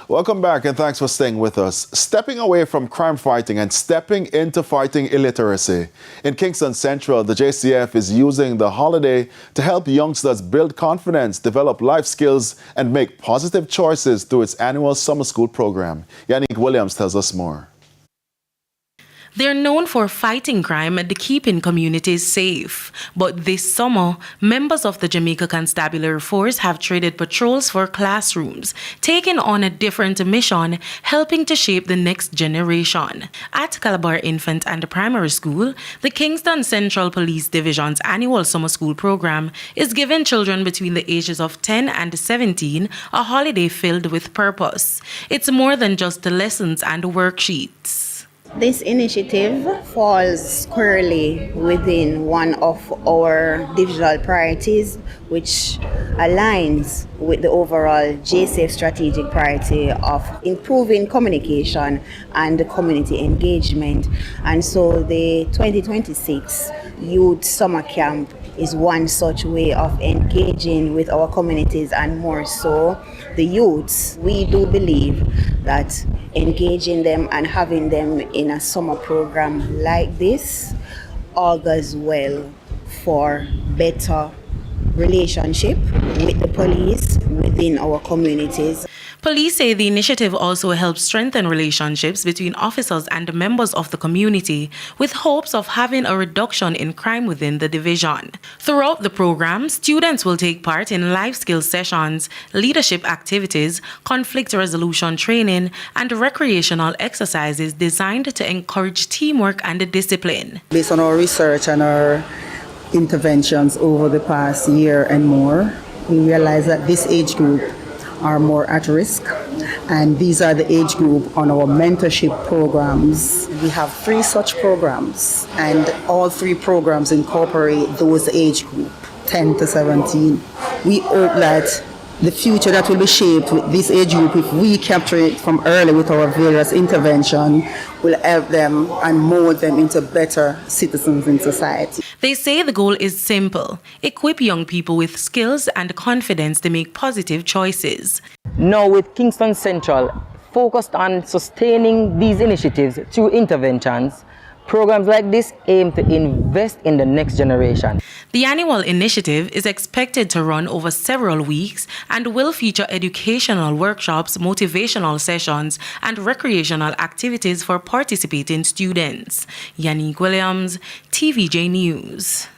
Welcome back and thanks for staying with us. Stepping away from crime fighting and stepping into fighting illiteracy. In Kingston Central, the JCF is using the holiday to help youngsters build confidence, develop life skills, and make positive choices through its annual summer school program. Yannick Williams tells us more. They're known for fighting crime and keeping communities safe. But this summer, members of the Jamaica Constabulary Force have traded patrols for classrooms, taking on a different mission, helping to shape the next generation. At Calabar Infant and Primary School, the Kingston Central Police Division's annual summer school program is giving children between the ages of 10 and 17 a holiday filled with purpose. It's more than just the lessons and worksheets. This initiative falls squarely within one of our divisional priorities, which aligns with the overall JCF strategic priority of improving communication and community engagement. And so the 2026 Youth Summer Camp is one such way of engaging with our communities, and more so the youths. We do believe that engaging them and having them in a summer program like this augurs well for better relationship with the police within our communities. Police say the initiative also helps strengthen relationships between officers and members of the community, with hopes of having a reduction in crime within the division. Throughout the program, students will take part in life skills sessions, leadership activities, conflict resolution training, and recreational exercises designed to encourage teamwork and discipline. Based on our research and our interventions over the past year and more, we realize that this age group are more at risk, and these are the age group on our mentorship programs. We have 3 such programs, and all 3 programs incorporate those age group, 10 to 17. We hope that the future that will be shaped with this age group, if we capture it from early with our various intervention, will help them and mold them into better citizens in society. They say the goal is simple: equip young people with skills and confidence to make positive choices. Now with Kingston Central focused on sustaining these initiatives through interventions, programs like this aim to invest in the next generation. The annual initiative is expected to run over several weeks and will feature educational workshops, motivational sessions, and recreational activities for participating students. Yannick Williams, TVJ News.